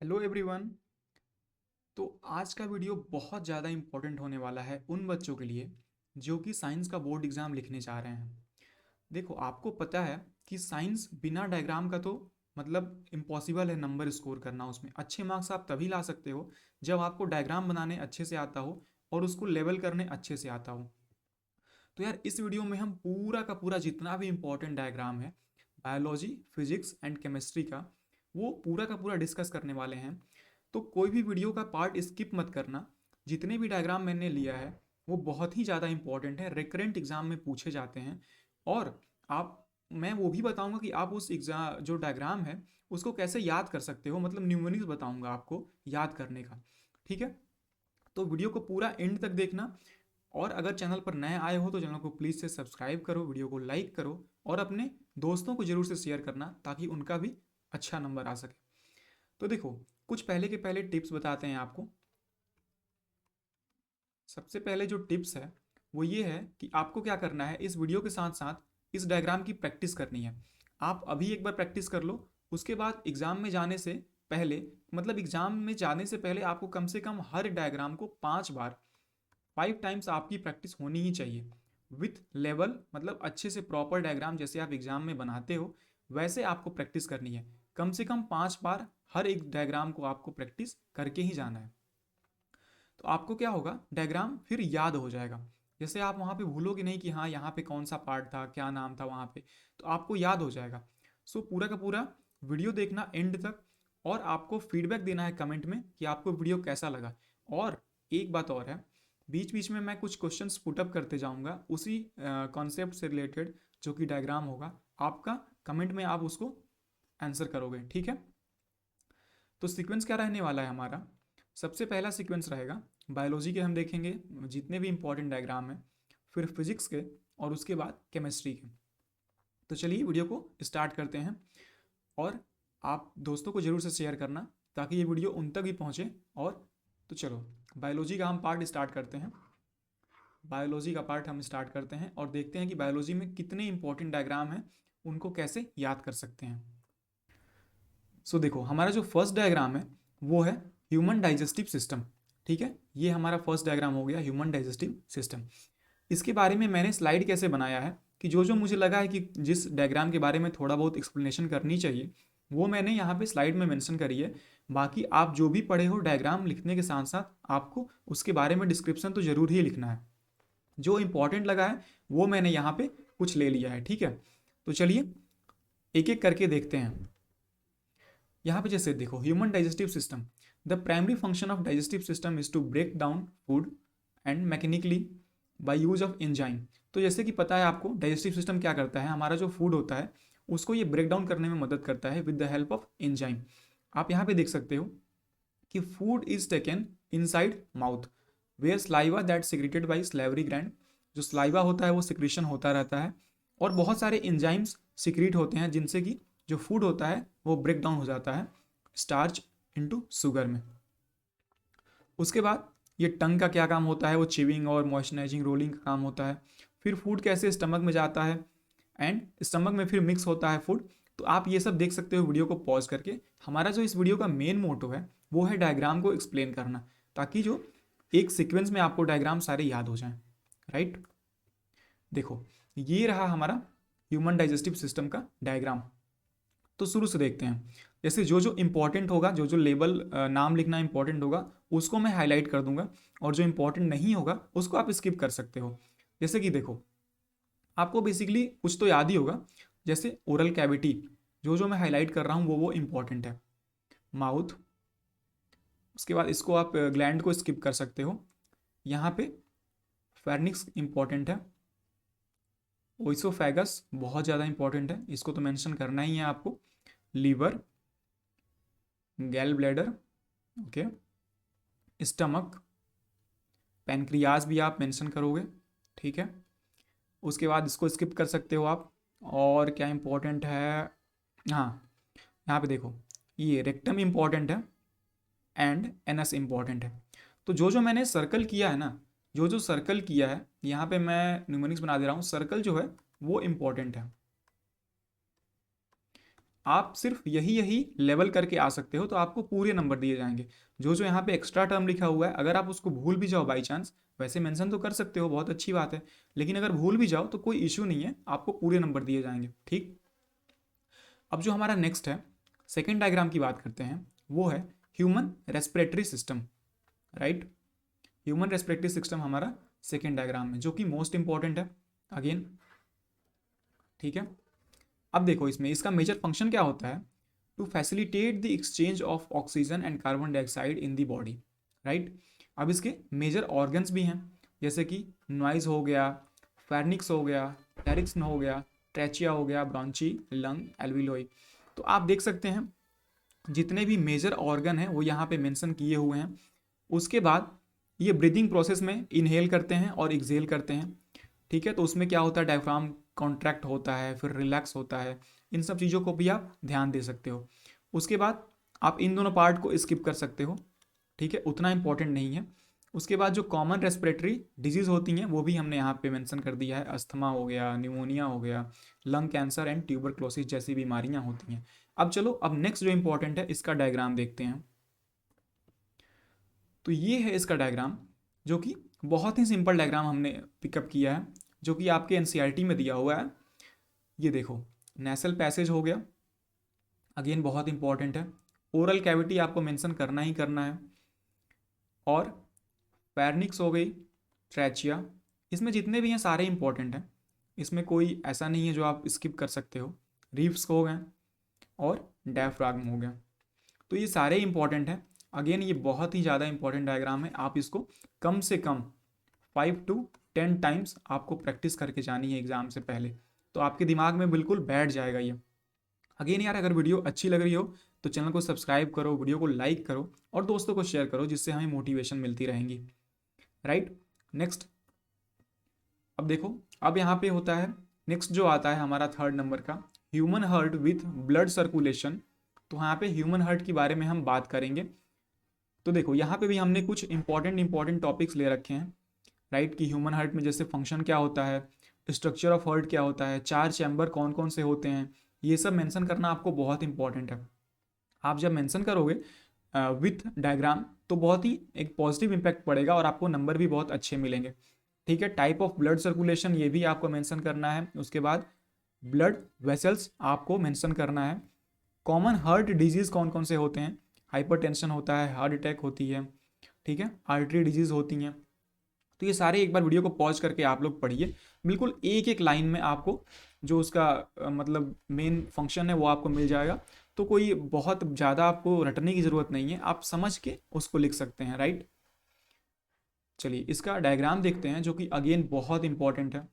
Hello everyone. तो आज का वीडियो बहुत ज़्यादा इम्पोर्टेंट होने वाला है उन बच्चों के लिए जो कि साइंस का बोर्ड एग्ज़ाम लिखने जा रहे हैं। देखो, आपको पता है कि साइंस बिना डायग्राम का तो मतलब इम्पॉसिबल है नंबर स्कोर करना। उसमें अच्छे मार्क्स आप तभी ला सकते हो जब आपको डायग्राम बनाने अच्छे से आता हो और उसको लेवल करने अच्छे से आता हो। तो यार, इस वीडियो में हम पूरा का पूरा जितना भी इम्पोर्टेंट डायग्राम है बायोलॉजी, फिजिक्स एंड केमिस्ट्री का, वो पूरा का पूरा डिस्कस करने वाले हैं। तो कोई भी वीडियो का पार्ट स्किप मत करना। जितने भी डायग्राम मैंने लिया है वो बहुत ही ज़्यादा इंपॉर्टेंट है, रिकरेंट एग्जाम में पूछे जाते हैं। और आप मैं वो भी बताऊंगा कि आप उस एग्जाम जो डायग्राम है उसको कैसे याद कर सकते हो, मतलब न्यूमेरिक्स बताऊंगा आपको याद करने का। ठीक है, तो वीडियो को पूरा एंड तक देखना। और अगर चैनल पर नए आए हो तो चैनल को प्लीज़ से सब्सक्राइब करो, वीडियो को लाइक करो और अपने दोस्तों को ज़रूर से शेयर करना ताकि उनका भी अच्छा नंबर आ सके। तो देखो, कुछ पहले के पहले टिप्स बताते हैं आपको। सबसे पहले जो टिप्स है वो ये है कि आपको क्या करना है, इस वीडियो के साथ साथ इस डायग्राम की प्रैक्टिस करनी है। आप अभी एक बार प्रैक्टिस कर लो, उसके बाद एग्ज़ाम में जाने से पहले, मतलब एग्ज़ाम में जाने से पहले आपको कम से कम हर डायग्राम को 5 बार, 5 टाइम्स आपकी प्रैक्टिस होनी ही चाहिए। विथ लेवल, मतलब अच्छे से प्रॉपर डायग्राम जैसे आप एग्जाम में बनाते हो वैसे आपको प्रैक्टिस करनी है। कम से कम 5 बार हर एक डायग्राम को आपको प्रैक्टिस करके ही जाना है। तो आपको क्या होगा, डायग्राम फिर याद हो जाएगा। जैसे आप वहाँ पे भूलोगे नहीं कि हाँ यहाँ पे कौन सा पार्ट था, क्या नाम था वहाँ पे, तो आपको याद हो जाएगा। सो पूरा का पूरा वीडियो देखना एंड तक और आपको फीडबैक देना है कमेंट में कि आपको वीडियो कैसा लगा। और एक बात और है, बीच बीच में मैं कुछ क्वेश्चंस पुटअप करते जाऊँगा उसी कॉन्सेप्ट से रिलेटेड, जो कि डायग्राम होगा आपका। कमेंट में आप उसको आंसर करोगे, ठीक है। तो सीक्वेंस क्या रहने वाला है हमारा, सबसे पहला सीक्वेंस रहेगा बायोलॉजी के, हम देखेंगे जितने भी इंपॉर्टेंट डायग्राम हैं, फिर फिजिक्स के और उसके बाद केमिस्ट्री के। तो चलिए वीडियो को स्टार्ट करते हैं और आप दोस्तों को ज़रूर से शेयर करना ताकि ये वीडियो उन तक भी पहुँचे। और तो चलो बायोलॉजी का हम पार्ट स्टार्ट करते हैं। बायोलॉजी का पार्ट हम स्टार्ट करते हैं और देखते हैं कि बायोलॉजी में कितने इंपॉर्टेंट डायग्राम हैं, उनको कैसे याद कर सकते हैं। देखो, हमारा जो फर्स्ट डायग्राम है वो है ह्यूमन डाइजेस्टिव सिस्टम। ठीक है, ये हमारा फर्स्ट डायग्राम हो गया, ह्यूमन डाइजेस्टिव सिस्टम। इसके बारे में मैंने स्लाइड कैसे बनाया है कि जो जो मुझे लगा है कि जिस डायग्राम के बारे में थोड़ा बहुत एक्सप्लेनेशन करनी चाहिए वो मैंने यहाँ पे स्लाइड में मेंशन करी है। बाकी आप जो भी पढ़े हो डायग्राम लिखने के साथ साथ आपको उसके बारे में डिस्क्रिप्शन तो ज़रूर ही लिखना है। जो इंपॉर्टेंट लगा है वो मैंने यहाँ पे कुछ ले लिया है, ठीक है। तो चलिए एक एक करके देखते हैं। यहाँ पे जैसे देखो, human digestive system, the primary function of digestive system is to break down food and mechanically by use of enzyme. तो जैसे कि पता है आपको, डाइजेस्टिव सिस्टम क्या करता है, हमारा जो फूड होता है उसको ये ब्रेक डाउन करने में मदद करता है with the help of enzyme. आप यहाँ पे देख सकते हो कि food is taken inside mouth where saliva that secreted by salivary gland. जो स्लाइवा होता है वो सिक्रेशन होता रहता है और बहुत सारे एंजाइम्स सिक्रीट होते हैं जिनसे कि जो फूड होता है वो ब्रेक डाउन हो जाता है स्टार्च इनटू शुगर में। उसके बाद ये टंग का क्या काम होता है, वो चिविंग और मॉइस्चराइजिंग रोलिंग का काम होता है। फिर फूड कैसे स्टमक में जाता है एंड स्टमक में फिर मिक्स होता है फूड। तो आप ये सब देख सकते हो वीडियो को पॉज करके। हमारा जो इस वीडियो का मेन मोटो है वो है डायग्राम को एक्सप्लेन करना, ताकि जो एक सीक्वेंस में आपको डायग्राम सारे याद हो जाएं। राइट, देखो ये रहा हमारा ह्यूमन डाइजेस्टिव सिस्टम का डायग्राम। तो शुरू से देखते हैं। जैसे जो जो इंपॉर्टेंट होगा, जो जो लेबल नाम लिखना इंपॉर्टेंट होगा उसको मैं हाईलाइट कर दूंगा और जो इंपॉर्टेंट नहीं होगा उसको आप स्किप कर सकते हो। जैसे कि देखो, आपको बेसिकली कुछ तो याद ही होगा, जैसे ओरल कैविटी, जो जो मैं हाईलाइट कर रहा हूँ वो इंपॉर्टेंट है। माउथ, उसके बाद इसको आप ग्लैंड को स्किप कर सकते हो। यहाँ पे फेर्निक्स इंपॉर्टेंट है। ओइसोफेगस बहुत ज़्यादा इंपॉर्टेंट है, इसको तो मेंशन करना ही है आपको। लीवर, गैल ब्लैडर, ओके, स्टमक, पैनक्रियाज भी आप मेंशन करोगे, ठीक है। उसके बाद इसको स्किप कर सकते हो आप। और क्या इंपॉर्टेंट है, हाँ यहाँ पे देखो, ये रेक्टम इंपॉर्टेंट है एंड एनस इंपॉर्टेंट है। तो जो जो मैंने सर्कल किया है ना, जो जो सर्कल किया है यहाँ पे मैं न्यूमेरिक्स बना दे रहा हूँ, सर्कल जो है वो इंपॉर्टेंट है। आप सिर्फ यही यही लेवल करके आ सकते हो तो आपको पूरे नंबर दिए जाएंगे। जो जो यहाँ पे एक्स्ट्रा टर्म लिखा हुआ है अगर आप उसको भूल भी जाओ बाई चांस, वैसे मेंशन तो कर सकते हो, बहुत अच्छी बात है, लेकिन अगर भूल भी जाओ तो कोई इशू नहीं है, आपको पूरे नंबर दिए जाएंगे। ठीक, अब जो हमारा नेक्स्ट है, सेकेंड डायग्राम की बात करते हैं, वो है human respiratory system. Right, human respiratory system हमारा सेकेंड डायग्राम है, जो कि मोस्ट इंपॉर्टेंट है अगेन। ठीक है, अब देखो इसमें इसका मेजर फंक्शन क्या होता है, to facilitate the exchange of oxygen and carbon dioxide in the body. Right, अब इसके मेजर ऑर्गन्स भी हैं, जैसे कि नॉइज हो गया, फेर्निक्स हो गया, टेरिक्स हो गया, ट्रेचिया हो गया, ब्रॉन्ची, लंग, एल्विलोई। तो आप देख सकते हैं जितने भी मेजर ऑर्गन हैं वो यहाँ पे मेंशन किए हुए हैं। उसके बाद ये ब्रीदिंग प्रोसेस में इनहेल करते हैं और एक्सहेल करते हैं। ठीक है, तो उसमें क्या होता है, डायफ्राम कॉन्ट्रैक्ट होता है, फिर रिलैक्स होता है, इन सब चीज़ों को भी आप ध्यान दे सकते हो। उसके बाद आप इन दोनों पार्ट को स्किप कर सकते हो, ठीक है, उतना इंपॉर्टेंट नहीं है। उसके बाद जो कॉमन रेस्पिरेटरी डिजीज़ होती हैं वो भी हमने यहाँ पे मेंशन कर दिया है, अस्थमा हो गया, न्यूमोनिया हो गया, लंग कैंसर एंड ट्यूबरक्लोसिस जैसी बीमारियाँ होती हैं। अब चलो, अब नेक्स्ट जो इंपॉर्टेंट है इसका डायग्राम देखते हैं। तो ये है इसका डायग्राम, जो कि बहुत ही सिंपल डायग्राम हमने पिकअप किया है, जो कि आपके एनसीईआरटी में दिया हुआ है। ये देखो, नेसल पैसेज हो गया, अगेन बहुत इंपॉर्टेंट है। ओरल कैविटी आपको मेंशन करना ही करना है, और पैरनिक्स हो गई, ट्रैचिया, इसमें जितने भी हैं सारे इंपॉर्टेंट हैं, इसमें कोई ऐसा नहीं है जो आप स्किप कर सकते हो। रीफ्स हो गए और डायफ्राग्म हो गया, तो ये सारे इंपॉर्टेंट हैं। अगेन ये बहुत ही ज़्यादा इंपॉर्टेंट डायग्राम है, आप इसको कम से कम 5 to 10 टाइम्स आपको प्रैक्टिस करके जानी है एग्ज़ाम से पहले, तो आपके दिमाग में बिल्कुल बैठ जाएगा ये। अगेन यार, अगर वीडियो अच्छी लग रही हो तो चैनल को सब्सक्राइब करो, वीडियो को लाइक करो और दोस्तों को शेयर करो, जिससे हमें मोटिवेशन मिलती रहेंगी। राइट, नेक्स्ट, अब देखो, अब यहाँ पे होता है नेक्स्ट जो आता है हमारा थर्ड नंबर का, human heart with blood circulation. तो यहाँ पे ह्यूमन हार्ट के बारे में हम बात करेंगे। तो देखो यहाँ पे भी हमने कुछ इंपॉर्टेंट टॉपिक्स ले रखे हैं। राइट, कि ह्यूमन हार्ट में जैसे फंक्शन क्या होता है, स्ट्रक्चर ऑफ हार्ट क्या होता है, 4 चैम्बर कौन कौन से होते हैं, ये सब मेंशन करना आपको बहुत इंपॉर्टेंट है। आप जब मेंशन करोगे विथ डायग्राम तो बहुत ही एक पॉजिटिव इम्पैक्ट पड़ेगा और आपको नंबर भी बहुत अच्छे मिलेंगे। ठीक है, टाइप ऑफ ब्लड सर्कुलेशन ये भी आपको मेंशन करना है। उसके बाद ब्लड वेसल्स आपको मेंशन करना है। कॉमन हार्ट डिजीज़ कौन कौन से होते हैं, हाइपरटेंशन होता है, हार्ट अटैक होती है, ठीक है, आर्टरी डिजीज़ होती हैं। तो ये सारे एक बार वीडियो को पॉज करके आप लोग पढ़िए, बिल्कुल एक एक लाइन में आपको जो उसका मतलब मेन फंक्शन है वो आपको मिल जाएगा। तो कोई बहुत ज़्यादा आपको रटने की ज़रूरत नहीं है, आप समझ के उसको लिख सकते हैं। राइट, चलिए इसका डायग्राम देखते हैं, जो कि अगेन बहुत इंपॉर्टेंट है।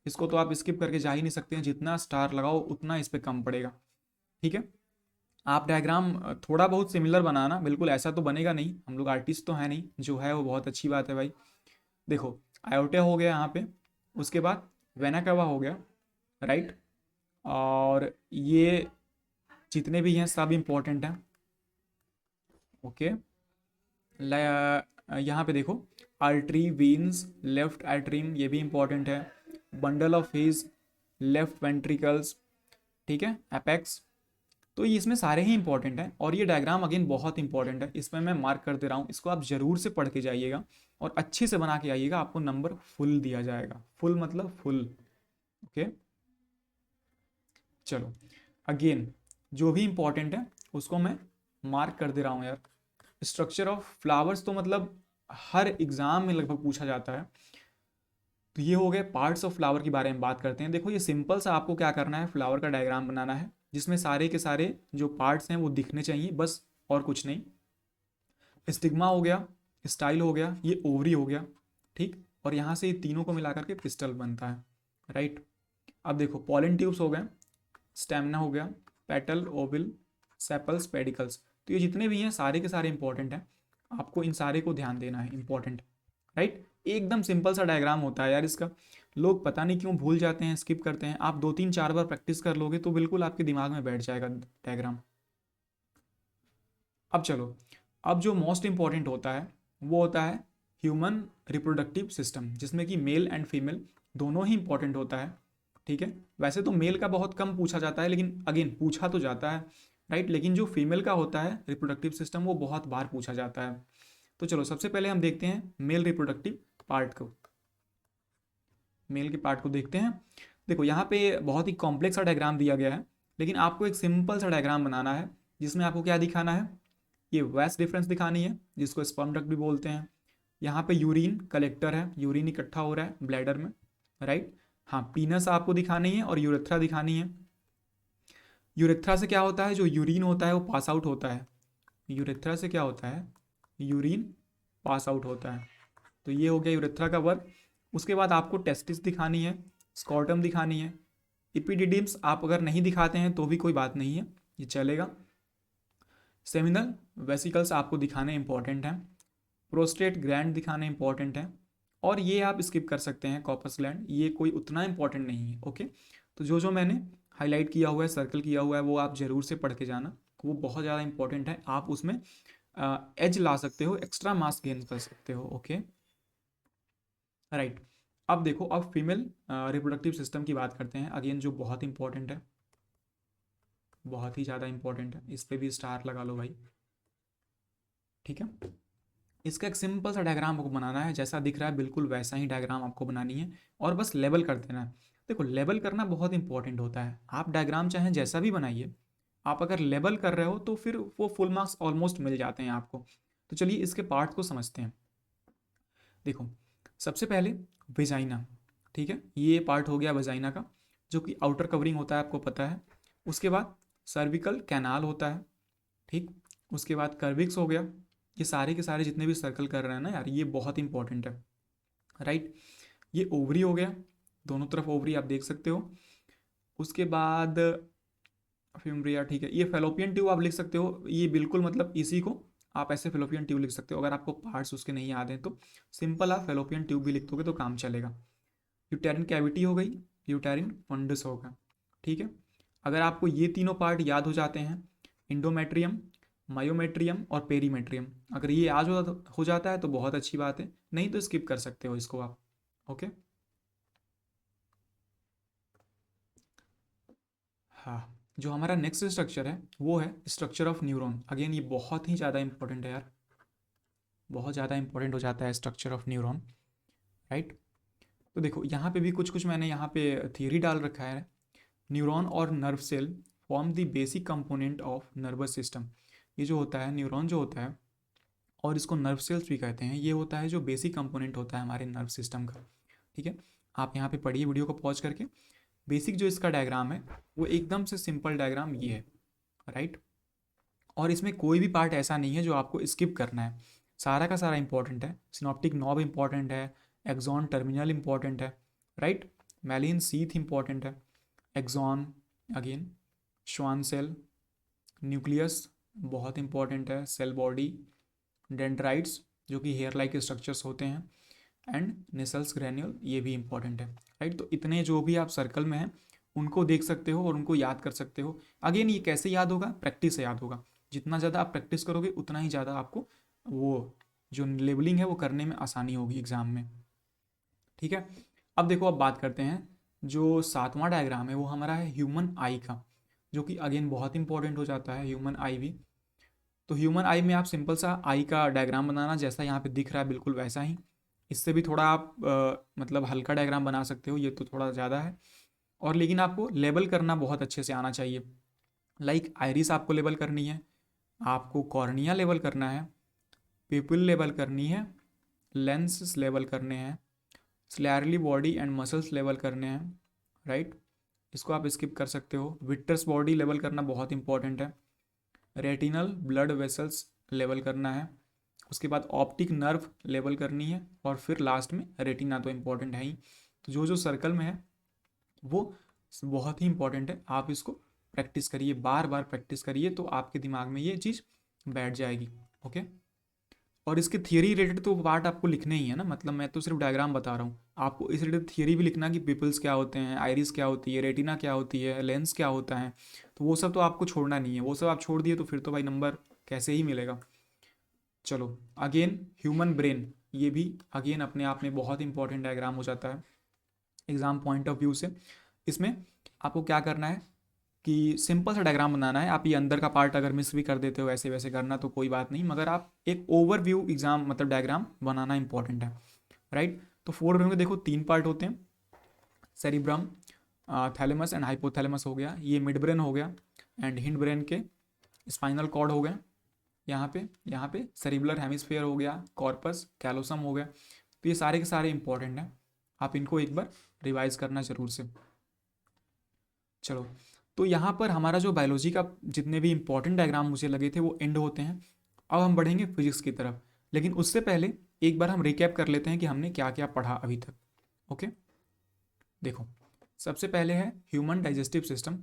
इसको तो आप स्किप करके जा ही नहीं सकते हैं, जितना स्टार लगाओ उतना इस पर कम पड़ेगा। ठीक है, आप डायग्राम थोड़ा बहुत सिमिलर बनाना, बिल्कुल ऐसा तो बनेगा नहीं, हम लोग आर्टिस्ट तो है नहीं, जो है वो बहुत अच्छी बात है भाई। देखो, आयोटा हो गया यहाँ पे, उसके बाद वेना कवा हो गया। राइट, और ये जितने भी हैं सब इम्पोर्टेंट हैं। ओके, यहाँ पे देखो, आर्टरी, वीन्स, लेफ्ट आर्टरीम ये भी इम्पोर्टेंट है, bundle of his, left ventricles, ठीक है, एपेक्स। तो ये इसमें सारे ही इंपॉर्टेंट हैं, और ये डायग्राम अगेन बहुत इंपॉर्टेंट है, इसमें मैं मार्क कर दे रहा हूँ, इसको आप ज़रूर से पढ़ के जाइएगा और अच्छे से बना के आइएगा, आपको नंबर फुल दिया जाएगा। फुल मतलब फुल। ओके, चलो अगेन जो भी इंपॉर्टेंट है उसको मैं मार्क कर दे रहा हूँ यार। स्ट्रक्चर ऑफ फ्लावर्स तो मतलब हर एग्जाम में लगभग पूछा जाता है। तो ये हो गए पार्ट्स ऑफ फ्लावर के बारे में बात करते हैं। देखो, ये सिंपल सा आपको क्या करना है, फ्लावर का डायग्राम बनाना है जिसमें सारे के सारे जो पार्ट्स हैं वो दिखने चाहिए, बस और कुछ नहीं। स्टिग्मा हो गया, स्टाइल हो गया, ये ओवरी हो गया, ठीक, और यहाँ से ये तीनों को मिलाकर के पिस्टल बनता है। राइट, अब देखो, पॉलन ट्यूब्स हो गए, स्टेमिना हो गया, पेटल, ओविल, सेपल्स, पेडिकल्स। तो ये जितने भी हैं सारे के सारे इंपॉर्टेंट हैं, आपको इन सारे को ध्यान देना है, इंपॉर्टेंट। राइट, एकदम सिंपल सा डायग्राम होता है यार इसका, लोग पता नहीं क्यों भूल जाते हैं, स्किप करते हैं। आप 2 3 4 बार प्रैक्टिस कर लोगे तो बिल्कुल आपके दिमाग में बैठ जाएगा डायग्राम। अब चलो, अब जो मोस्ट इंपॉर्टेंट होता है वो होता है ह्यूमन रिप्रोडक्टिव सिस्टम, जिसमें कि मेल एंड फीमेल दोनों ही इंपॉर्टेंट होता है। ठीक है। वैसे तो मेल का बहुत कम पूछा जाता है, लेकिन अगेन पूछा तो जाता है, राइट। लेकिन जो फीमेल का होता है रिप्रोडक्टिव सिस्टम, वो बहुत बार पूछा जाता है। तो चलो सबसे पहले हम देखते हैं मेल रिप्रोडक्टिव पार्ट को, मेल के पार्ट को देखते हैं। देखो यहाँ पे बहुत ही कॉम्प्लेक्स सा डायग्राम दिया गया है, लेकिन आपको एक सिंपल सा डायग्राम बनाना है जिसमें आपको क्या दिखाना है, ये वैस डिफरेंस दिखानी है जिसको स्पर्म डक्ट भी बोलते हैं। यहाँ पे यूरिन कलेक्टर है, यूरिन इकट्ठा हो रहा है ब्लैडर में, राइट। हाँ, पीनस आपको दिखानी है और यूरेथ्रा दिखानी है। यूरेथ्रा से क्या होता है, जो यूरिन होता है वो पास आउट होता है। यूरेथ्रा से क्या होता है, यूरिन पास आउट होता है। तो ये हो गया यूरेथ्रा का वर्क। उसके बाद आपको टेस्टिस दिखानी है, स्कॉर्टम दिखानी है। इपिडिडिम्स आप अगर नहीं दिखाते हैं तो भी कोई बात नहीं है, ये चलेगा। सेमिनल वेसिकल्स आपको दिखाने इंपॉर्टेंट हैं। प्रोस्टेट ग्लैंड दिखाने इंपॉर्टेंट हैं। और ये आप स्किप कर सकते हैं, कॉर्पस ग्लैंड, ये कोई उतना इंपॉर्टेंट नहीं है, ओके। तो जो जो मैंने हाईलाइट किया हुआ है, सर्कल किया हुआ है, वो आप ज़रूर से पढ़ के जाना, वो बहुत ज़्यादा इंपॉर्टेंट है। आप उसमें एज ला सकते हो, एक्स्ट्रा मास गेन कर सकते हो, ओके, राइट। अब देखो, अब फीमेल रिप्रोडक्टिव सिस्टम की बात करते हैं, अगेन जो बहुत इंपॉर्टेंट है, बहुत ही ज़्यादा इंपॉर्टेंट है। इस पर भी स्टार लगा लो भाई, ठीक है। इसका एक सिंपल सा डायग्राम आपको बनाना है, जैसा दिख रहा है बिल्कुल वैसा ही डायग्राम आपको बनानी है, और बस लेबल कर देना है। देखो लेबल करना बहुत इंपॉर्टेंट होता है। आप डायग्राम चाहे जैसा भी बनाइए, आप अगर लेबल कर रहे हो तो फिर वो फुल मार्क्स ऑलमोस्ट मिल जाते हैं आपको। तो चलिए इसके पार्ट को समझते हैं। देखो सबसे पहले वेजाइना, ठीक है, ये पार्ट हो गया वेजाइना का, जो कि आउटर कवरिंग होता है, आपको पता है। उसके बाद सर्विकल कैनाल होता है, ठीक। उसके बाद कर्विक्स हो गया। ये सारे के सारे जितने भी सर्कल कर रहे हैं ना यार, ये बहुत इंपॉर्टेंट है, राइट। ये ओवरी हो गया, दोनों तरफ ओवरी आप देख सकते हो। उसके बाद फिम्ब्रिया, ठीक है। ये फेलोपियन ट्यूब आप लिख सकते हो, ये बिल्कुल मतलब इसी को आप ऐसे फेलोपियन ट्यूब लिख सकते हो। अगर आपको पार्ट्स उसके नहीं याद हैं तो सिंपल आप फेलोपियन ट्यूब भी लिख दोगे तो काम चलेगा। यूटेरिन कैविटी हो गई, यूटेरिन फंडस होगा, ठीक है। अगर आपको ये तीनों पार्ट याद हो जाते हैं, इंडोमेट्रियम, मायोमेट्रियम और पेरीमेट्रियम, अगर ये याद हो जाता है तो बहुत अच्छी बात है, नहीं तो स्किप कर सकते हो इसको आप, ओके। हाँ, जो हमारा नेक्स्ट स्ट्रक्चर है वो है स्ट्रक्चर ऑफ न्यूरॉन। अगेन ये बहुत ही ज़्यादा इंपॉर्टेंट है यार, बहुत ज़्यादा इंपॉर्टेंट हो जाता है स्ट्रक्चर ऑफ न्यूरॉन, राइट। तो देखो यहाँ पे भी कुछ कुछ मैंने यहाँ पे थियरी डाल रखा है। न्यूरॉन और nerve cell form the basic component of nervous system. ये जो होता है न्यूरॉन जो होता है, और इसको नर्व सेल्स भी कहते हैं, ये होता है जो बेसिक कंपोनेंट होता है हमारे नर्व सिस्टम का, ठीक है। आप यहाँ पे पढ़िए वीडियो को पॉज करके। बेसिक जो इसका डायग्राम है वो एकदम से सिंपल डायग्राम ये है, राइट। और इसमें कोई भी पार्ट ऐसा नहीं है जो आपको स्किप करना है, सारा का सारा इंपॉर्टेंट है। सिनॉप्टिक नॉब इंपॉर्टेंट है, एक्सॉन टर्मिनल इंपॉर्टेंट है, राइट। मैलिन सीथ इंपॉर्टेंट है, axon again, Schwann cell, nucleus बहुत इंपॉर्टेंट है, सेल बॉडी, डेंड्राइट्स जो कि हेयर लाइक स्ट्रक्चर्स होते हैं, एंड नेसल्स ग्रैन्यूल ये भी इंपॉर्टेंट है, राइट। तो इतने जो भी आप सर्कल में हैं उनको देख सकते हो और उनको याद कर सकते हो। अगेन ये कैसे याद होगा, प्रैक्टिस से याद होगा। जितना ज़्यादा आप प्रैक्टिस करोगे उतना ही ज़्यादा आपको वो जो लेबलिंग है वो करने में आसानी होगी एग्जाम में, ठीक है। अब देखो, अब बात करते हैं जो सातवां डायग्राम है वो हमारा है ह्यूमन आई का, जो कि अगेन बहुत इंपॉर्टेंट हो जाता है ह्यूमन आई भी। तो ह्यूमन आई में आप सिंपल सा आई का डायग्राम बनाना, जैसा यहाँ पे दिख रहा है बिल्कुल वैसा ही। इससे भी थोड़ा आप मतलब हल्का डायग्राम बना सकते हो, ये तो थोड़ा ज़्यादा है। और लेकिन आपको लेबल करना बहुत अच्छे से आना चाहिए। लाइक आइरिस आपको लेबल करनी है, आपको कॉर्निया लेबल करना है, पिपल लेबल करनी है, लेंस लेबल करने हैं, स्लैरली बॉडी एंड मसल्स लेवल करने हैं, राइट। इसको आप स्किप कर सकते हो। विट्रस बॉडी लेवल करना बहुत इंपॉर्टेंट है, रेटिनल ब्लड वेसल्स लेवल करना है, उसके बाद ऑप्टिक नर्व लेवल करनी है, और फिर लास्ट में रेटिना तो इम्पॉर्टेंट है ही। तो जो जो सर्कल में है वो बहुत ही इंपॉर्टेंट है, आप इसको प्रैक्टिस करिए, बार बार प्रैक्टिस करिए तो आपके दिमाग में ये चीज़ बैठ जाएगी, ओके। और इसके थियरी रिलेटेड तो पार्ट आपको लिखने ही है ना, मतलब मैं तो सिर्फ डायग्राम बता रहा हूँ, आपको इस रिलेटेड थियरी भी लिखना कि पिपल्स क्या होते हैं, आइरिस क्या होती है, रेटिना क्या होती है, लेंस क्या होता है। तो वो सब तो आपको छोड़ना नहीं है, वो सब आप छोड़ दिए तो फिर तो भाई नंबर कैसे ही मिलेगा। चलो अगेन ह्यूमन ब्रेन, ये भी अगेन अपने आप में बहुत इंपॉर्टेंट डायग्राम हो जाता है एग्जाम पॉइंट ऑफ व्यू से। इसमें आपको क्या करना है कि सिंपल सा डायग्राम बनाना है। आप ये अंदर का पार्ट अगर मिस भी कर देते हो ऐसे वैसे करना तो कोई बात नहीं, मगर आप एक ओवरव्यू एग्जाम मतलब डायग्राम बनाना इंपॉर्टेंट है, राइट। तो फोरब्रेन के देखो 3 पार्ट होते हैं, सेरिब्रम, थैलेमस एंड हाइपोथैलेमस हो गया, ये मिड ब्रेन हो गया, एंड हिंड ब्रेन के स्पाइनल कॉर्ड हो गया, यहाँ पे सेरिबुलर हेमिस्फीयर हो गया, कॉर्पस कैलोसम हो गया। तो ये सारे के सारे इंपॉर्टेंट हैं, आप इनको एक बार रिवाइज करना जरूर से। चलो, तो यहाँ पर हमारा जो बायोलॉजी का जितने भी इंपॉर्टेंट डायग्राम मुझे लगे थे वो एंड होते हैं। अब हम बढ़ेंगे फिजिक्स की तरफ, लेकिन उससे पहले एक बार हम रिकैप कर लेते हैं कि हमने क्या क्या पढ़ा अभी तक। ओके, देखो सबसे पहले है ह्यूमन डाइजेस्टिव सिस्टम,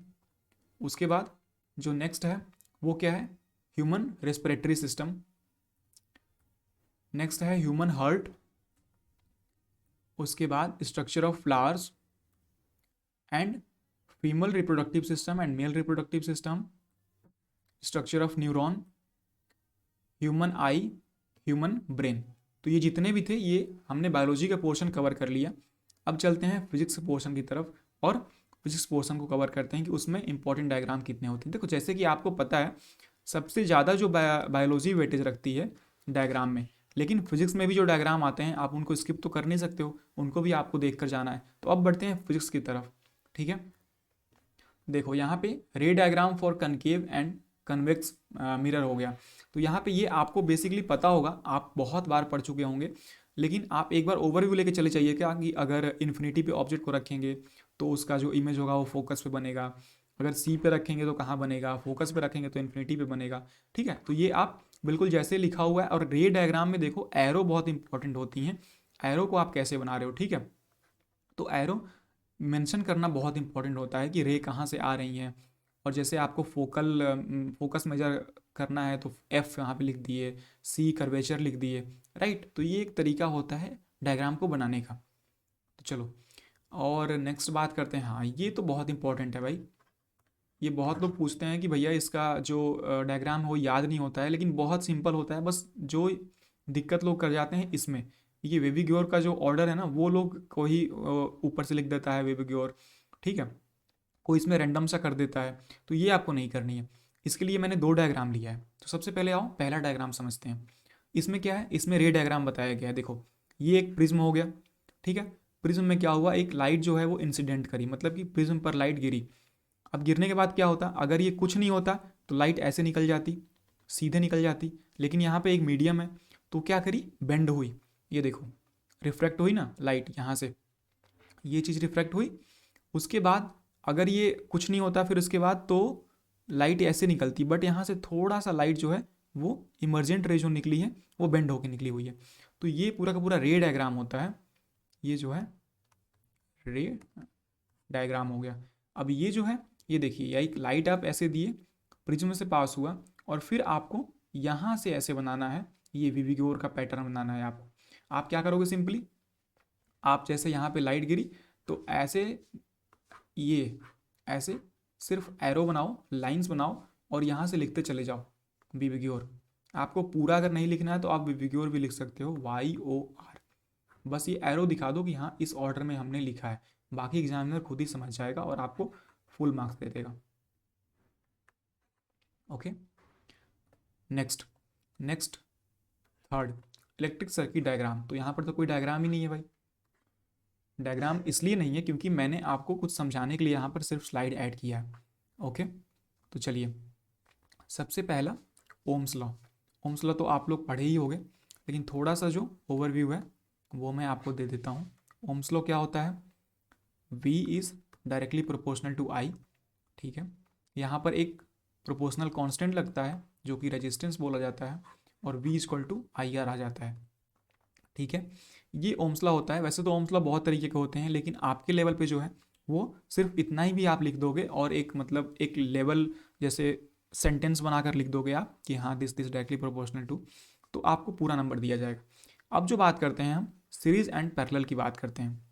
उसके बाद जो नेक्स्ट है वो क्या है, ह्यूमन रेस्पिरेटरी सिस्टम, नेक्स्ट है ह्यूमन हार्ट, उसके बाद structure of flowers and female reproductive system and male reproductive system, structure of neuron, human I, human brain. तो ये जितने भी थे ये हमने बायोलॉजी का पोर्शन कवर कर लिया। अब चलते हैं फिजिक्स पोर्शन की तरफ और फिजिक्स पोर्शन को कवर करते हैं कि उसमें इंपॉर्टेंट डायग्राम कितने होते हैं। देखो जैसे कि आपको पता है सबसे ज़्यादा जो बायोलॉजी वेटेज रखती है डायग्राम में, लेकिन फिजिक्स में भी जो डायग्राम आते हैं आप उनको स्किप तो कर नहीं सकते हो, उनको भी आपको देख कर जाना है। तो अब बढ़ते हैं फिजिक्स की तरफ, ठीक है। देखो यहाँ पे रे diagram for concave and convex mirror हो गया। तो यहाँ पे ये आपको बेसिकली पता होगा, आप बहुत बार पढ़ चुके होंगे, लेकिन आप एक बार ओवरव्यू लेके चले चाहिए क्या कि अगर इन्फिनिटी पे ऑब्जेक्ट को रखेंगे तो उसका जो इमेज होगा वो फोकस पे बनेगा, अगर सी पे रखेंगे तो कहाँ बनेगा, फोकस पे रखेंगे तो इन्फिनिटी पे बनेगा, ठीक है। तो ये आप बिल्कुल जैसे लिखा हुआ है। और रे डायग्राम में देखो एरो बहुत इंपॉर्टेंट होती हैं, एरो को आप कैसे बना रहे हो, ठीक है। तो एरो मेंशन करना बहुत इंपॉर्टेंट होता है कि रे कहाँ से आ रही हैं। और जैसे आपको फोकस मेजर करना है तो एफ यहाँ पे लिख दिए, सी कर्वेचर लिख दिए, राइट। तो ये एक तरीका होता है डायग्राम को बनाने का। तो चलो और नेक्स्ट बात करते हैं। हाँ ये तो बहुत इंपॉर्टेंट है भाई, ये बहुत लोग पूछते हैं कि भैया इसका जो डायग्राम है वो याद नहीं होता है, लेकिन बहुत सिंपल होता है। बस जो दिक्कत लोग कर जाते हैं इसमें, ये वेबिग्योर का जो ऑर्डर है ना वो लोग को ही ऊपर से लिख देता है वेबिग्योर, ठीक है, कोई इसमें रैंडम सा कर देता है। तो ये आपको नहीं करनी है, इसके लिए मैंने 2 डायग्राम लिया है। तो सबसे पहले आओ पहला डायग्राम समझते हैं। इसमें क्या है, इसमें रे डायग्राम बताया गया है। देखो ये एक प्रिज्म हो गया, ठीक है। प्रिज्म में क्या हुआ, एक लाइट जो है वो इंसिडेंट करी, मतलब कि प्रिज्म पर लाइट गिरी। अब गिरने के बाद क्या होता, अगर ये कुछ नहीं होता तो लाइट ऐसे निकल जाती, सीधे निकल जाती, लेकिन यहाँ पे एक मीडियम है तो क्या करी, बेंड हुई। ये देखो रिफ्रैक्ट हुई ना लाइट, यहाँ से ये चीज़ रिफ्रैक्ट हुई। उसके बाद अगर ये कुछ नहीं होता फिर उसके बाद तो लाइट ऐसे निकलती, बट यहाँ से थोड़ा सा लाइट जो है वो इमर्जेंट रे जो निकली है वो बेंड होकर निकली हुई है। तो ये पूरा का पूरा रे डायग्राम होता है, ये जो है रे डायग्राम हो गया। अब ये जो है ये देखिए, या एक लाइट आप ऐसे दिए, प्रिज्म से पास हुआ और फिर आपको यहाँ से ऐसे बनाना है, ये विविग्योर का पैटर्न बनाना है आपको। आप क्या करोगे, सिंपली आप जैसे यहाँ पे लाइट गिरी तो ऐसे ये ऐसे सिर्फ एरो बनाओ, लाइंस बनाओ और यहाँ से लिखते चले जाओ विविग्योर। आपको पूरा अगर नहीं लिखना है तो आप विविग्योर भी लिख सकते हो, YOR। बस ये एरो दिखा दो कि हाँ इस ऑर्डर में हमने लिखा है, बाकी एग्जामिनर खुद ही समझ जाएगा और आपको फुल मार्क्स दे देगा। Okay, next third electric circuit diagram. तो यहाँ पर तो कोई डायग्राम ही नहीं है भाई। डायग्राम इसलिए नहीं है क्योंकि मैंने आपको कुछ समझाने के लिए यहाँ पर सिर्फ स्लाइड ऐड किया है। ओके, तो चलिए सबसे पहला ओम्स लॉ। ओम्स लॉ तो आप लोग पढ़े ही होंगे, लेकिन थोड़ा सा जो ओवरव्यू है वो मैं आपको दे देता हूँ। ओम्स लॉ क्या होता है, V is directly proportional to I, ठीक है। यहाँ पर एक प्रोपोर्शनल कांस्टेंट लगता है जो कि रेजिस्टेंस बोला जाता है और V इक्वल टू IR आ जाता है, ठीक है। ये ओम्स लॉ होता है। वैसे तो ओम्स लॉ बहुत तरीके के होते हैं, लेकिन आपके लेवल पे जो है वो सिर्फ इतना ही भी आप लिख दोगे और एक मतलब एक लेवल जैसे सेंटेंस बनाकर लिख दोगे आप कि हाँ दिस डायरेक्टली प्रोपोर्शनल टू, तो आपको पूरा नंबर दिया जाएगा। अब जो बात करते हैं हम सीरीज एंड पैरेलल की बात करते हैं।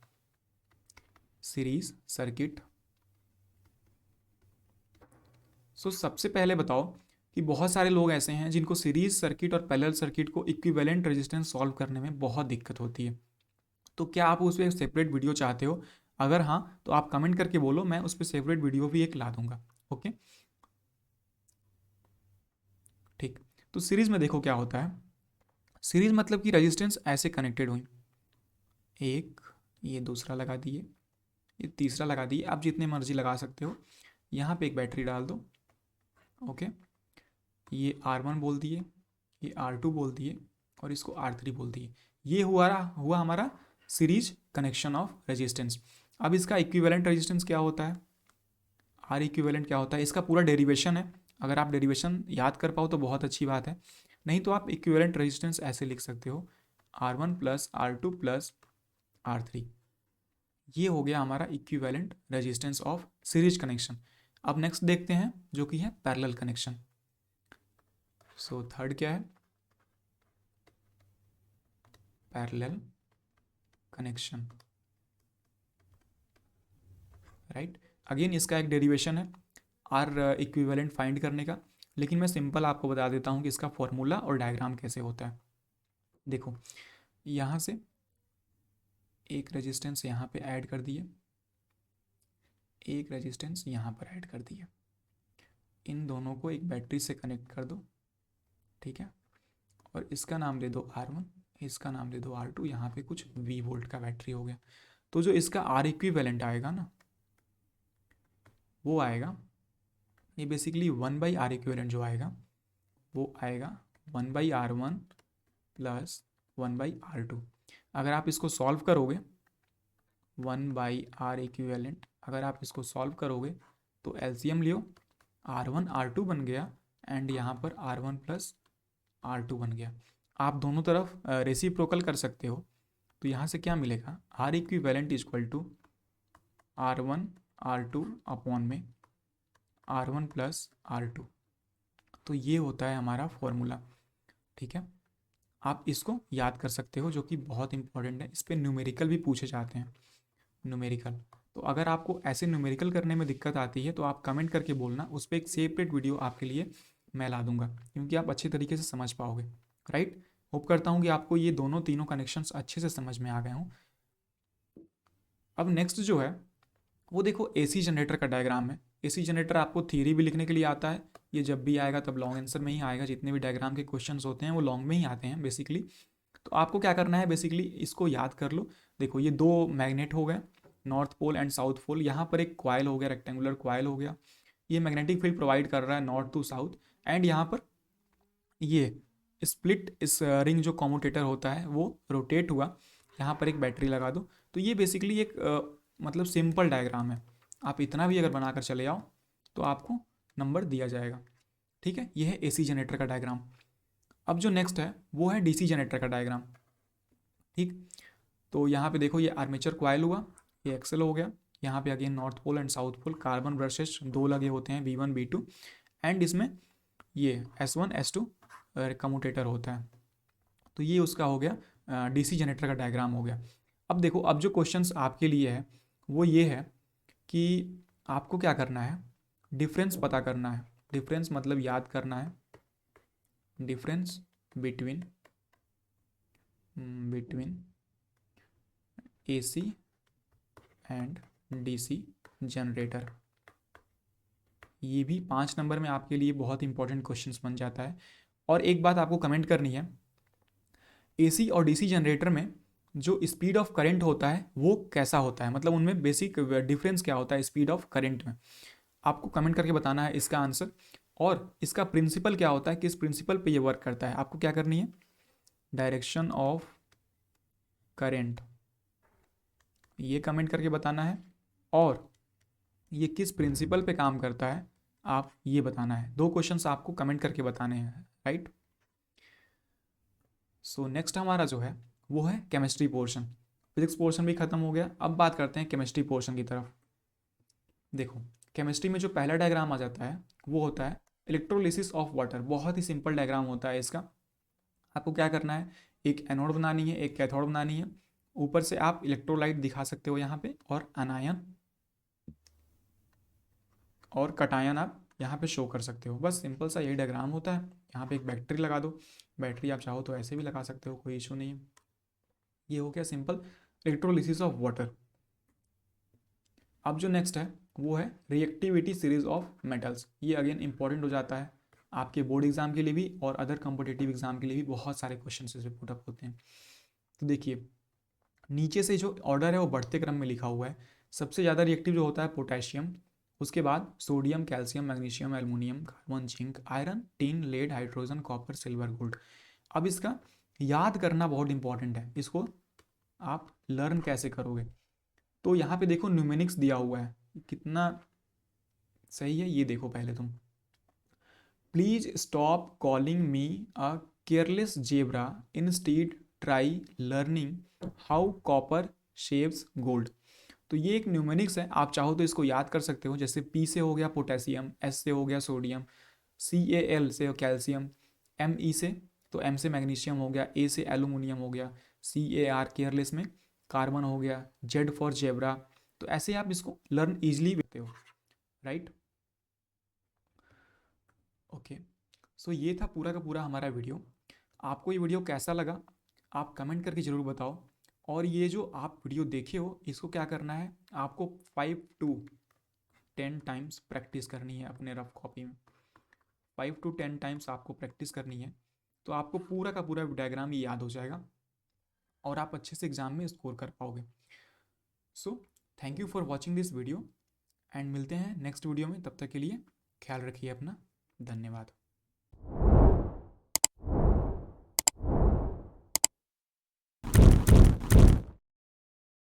सीरीज सर्किट, सो सबसे पहले बताओ कि बहुत सारे लोग ऐसे हैं जिनको सीरीज सर्किट और पैरेलल सर्किट को इक्विवेलेंट रेजिस्टेंस सॉल्व करने में बहुत दिक्कत होती है। तो क्या आप उस पर एक सेपरेट वीडियो चाहते हो? अगर हाँ तो आप कमेंट करके बोलो, मैं उस पर सेपरेट वीडियो भी एक ला दूंगा। ओके ठीक। तो सीरीज में देखो क्या होता है। सीरीज मतलब कि रेजिस्टेंस ऐसे कनेक्टेड हुई, एक, ये दूसरा लगा दिए, ये तीसरा लगा दिए, आप जितने मर्जी लगा सकते हो। यहाँ पे एक बैटरी डाल दो। ओके, ये R1 बोल दिए, ये R2 बोल दिए, और इसको R3 बोल दिए। ये हुआ हमारा सीरीज कनेक्शन ऑफ रेजिस्टेंस। अब इसका इक्विवेलेंट रेजिस्टेंस क्या होता है, आर इक्विवेलेंट क्या होता है, इसका पूरा डेरिवेशन है। अगर आप डेरिवेशन याद कर पाओ तो बहुत अच्छी बात है, नहीं तो आप इक्विवेलेंट रेजिस्टेंस ऐसे लिख सकते हो, R1 plus R2 plus R3। ये हो गया हमारा equivalent resistance of series connection. अब नेक्स्ट देखते हैं जो कि है पैरेलल कनेक्शन। सो थर्ड क्या है, पैरेलल कनेक्शन, राइट। अगेन इसका एक डेरिवेशन है आर इक्विवेलेंट फाइंड करने का, लेकिन मैं सिंपल आपको बता देता हूँ कि इसका फॉर्मूला और डायग्राम कैसे होता है। देखो, यहाँ से एक रेजिस्टेंस यहाँ पे ऐड कर दिए, एक रेजिस्टेंस यहाँ पर ऐड कर दिए, इन दोनों को एक बैटरी से कनेक्ट कर दो, ठीक है। और इसका नाम दे दो R1, इसका नाम दे दो R2, यहाँ पे कुछ V वोल्ट का बैटरी हो गया। तो जो इसका आर इक्विवेलेंट आएगा ना, वो आएगा, ये बेसिकली 1/R इक्विवेलेंट जो आएगा वो आएगा 1/R1 प्लस 1/R2। अगर आप इसको सॉल्व करोगे, 1/R इक्विवेलेंट अगर आप इसको सॉल्व करोगे तो एलसीएम लियो, R1 R2 बन गया, एंड यहाँ पर R1 प्लस R2 बन गया। आप दोनों तरफ रेसिप्रोकल कर सकते हो, तो यहाँ से क्या मिलेगा, R equivalent equal to R1 R2 upon में R1 प्लस R2। तो ये होता है हमारा फॉर्मूला, ठीक है। आप इसको याद कर सकते हो, जो कि बहुत इंपॉर्टेंट है, इस पर न्यूमेरिकल भी पूछे जाते हैं, न्यूमेरिकल। तो अगर आपको ऐसे न्यूमेरिकल करने में दिक्कत आती है तो आप कमेंट करके बोलना, उस पर एक सेपरेट वीडियो आपके लिए मैं ला दूंगा, क्योंकि आप अच्छे तरीके से समझ पाओगे, राइट। होप करता हूँ कि आपको ये दोनों तीनों कनेक्शंस अच्छे से समझ में आ गए हों। अब नेक्स्ट जो है वो देखो एसी जनरेटर का डायग्राम है। एसी जनरेटर आपको थ्योरी भी लिखने के लिए आता है, ये जब भी आएगा तब लॉन्ग आंसर में ही आएगा, जितने भी डायग्राम के क्वेश्चंस होते हैं वो लॉन्ग में ही आते हैं बेसिकली। तो आपको क्या करना है, बेसिकली इसको याद कर लो। देखो, ये दो मैग्नेट हो गए, north pole and south pole, यहाँ पर एक क्वाइल हो गया, रेक्टेंगुलर क्वाइल हो गया, ये मैग्नेटिक फील्ड प्रोवाइड कर रहा है नॉर्थ टू साउथ, एंड यहाँ पर ये स्प्लिट इस रिंग जो कॉम्यूटेटर होता है वो रोटेट हुआ, यहाँ पर एक बैटरी लगा दो। तो ये बेसिकली एक मतलब सिंपल डायग्राम है, आप इतना भी अगर बनाकर चले आओ तो आपको नंबर दिया जाएगा, ठीक है। ये है एसी जनरेटर का डायग्राम। अब जो नेक्स्ट है वो है डीसी जनरेटर का डायग्राम, ठीक। तो यहाँ पे देखो, ये आर्मेचर क्वाइल हुआ, ये एक्सेल हो गया, यहाँ पे again north pole and south pole, carbon brushes दो लगे होते हैं, V1 V2, एंड इसमें ये S1 S2 कम्यूटेटर होता है। तो ये उसका हो गया डीसी जनरेटर का डायग्राम हो गया। अब देखो, अब जो क्वेश्चंस आपके लिए है वो ये है कि आपको क्या करना है, डिफरेंस पता करना है। डिफरेंस मतलब याद करना है, difference between AC and DC generator. ये भी 5 नंबर में आपके लिए बहुत इंपॉर्टेंट क्वेश्चंस बन जाता है। और एक बात आपको कमेंट करनी है, एसी और डीसी जनरेटर में जो स्पीड ऑफ करंट होता है वो कैसा होता है, मतलब उनमें बेसिक डिफरेंस क्या होता है स्पीड ऑफ करंट में। आपको कमेंट करके बताना है इसका आंसर, और इसका प्रिंसिपल क्या होता है, किस प्रिंसिपल पे ये वर्क करता है। आपको क्या करनी है, डायरेक्शन ऑफ करंट, ये कमेंट करके बताना है, और ये किस प्रिंसिपल पे काम करता है आप ये बताना है। 2 क्वेश्चंस आपको कमेंट करके बताने हैं, राइट। सो नेक्स्ट हमारा जो है वो है केमिस्ट्री पोर्शन। फिजिक्स पोर्शन भी खत्म हो गया, अब बात करते हैं केमिस्ट्री पोर्शन की तरफ। देखो, केमिस्ट्री में जो पहला डायग्राम आ जाता है वो होता है इलेक्ट्रोलिसिस ऑफ वाटर। बहुत ही सिंपल डायग्राम होता है इसका। आपको क्या करना है, एक एनोड बनानी है, एक कैथोड बनानी है, ऊपर से आप इलेक्ट्रोलाइट दिखा सकते हो यहाँ पे, और अनायन और कटायन आप यहाँ पे शो कर सकते हो। बस सिंपल सा यही डायग्राम होता है। यहाँ पे एक बैटरी लगा दो, बैटरी आप चाहो तो ऐसे भी लगा सकते हो, कोई इशू नहीं है। ये हो गया सिंपल इलेक्ट्रोलिसिस ऑफ वाटर। अब जो नेक्स्ट है वो है रिएक्टिविटी सीरीज ऑफ मेटल्स। ये अगेन इंपॉर्टेंट हो जाता है आपके बोर्ड एग्जाम के लिए भी और अदर कॉम्पिटेटिव एग्जाम के लिए भी। बहुत सारे क्वेश्चन से पुट अप होते हैं। तो देखिए नीचे से जो ऑर्डर है वो बढ़ते क्रम में लिखा हुआ है। सबसे ज़्यादा रिएक्टिव जो होता है पोटेशियम, उसके बाद sodium, calcium, magnesium, aluminium, carbon, zinc, iron, tin, lead, hydrogen, copper, silver, gold. अब इसका याद करना बहुत इंपॉर्टेंट है। इसको आप लर्न कैसे करोगे? तो यहाँ पे देखो न्यूमेरिक्स दिया हुआ है, कितना सही है ये देखो पहले तुम। Please stop calling me a careless zebra, instead try learning how copper shapes gold. तो ये एक न्यूमेरिक्स है, आप चाहो तो इसको याद कर सकते हो। जैसे पी से हो गया पोटेशियम, एस से हो गया सोडियम, सी ए एल से कैल्शियम, एम ई से तो एम से मैग्नीशियम हो गया, ए से एल्यूमिनियम हो गया, सी ए आर केयरलेस में कार्बन हो गया, जेड फॉर जेब्रा। तो ऐसे आप इसको लर्न ईजिली करते हो, राइट? ओके, सो ये था पूरा का पूरा हमारा वीडियो। आपको ये वीडियो कैसा लगा आप कमेंट करके ज़रूर बताओ। और ये जो आप वीडियो देखे हो इसको क्या करना है, आपको 5 to 10 टाइम्स प्रैक्टिस करनी है अपने रफ कॉपी में। 5 to 10 टाइम्स आपको प्रैक्टिस करनी है, तो आपको पूरा का पूरा डायग्राम ये याद हो जाएगा और आप अच्छे से एग्ज़ाम में स्कोर कर पाओगे। So thank you for watching this video and मिलते हैं नेक्स्ट वीडियो में। तब तक के लिए ख्याल रखिए अपना। धन्यवाद।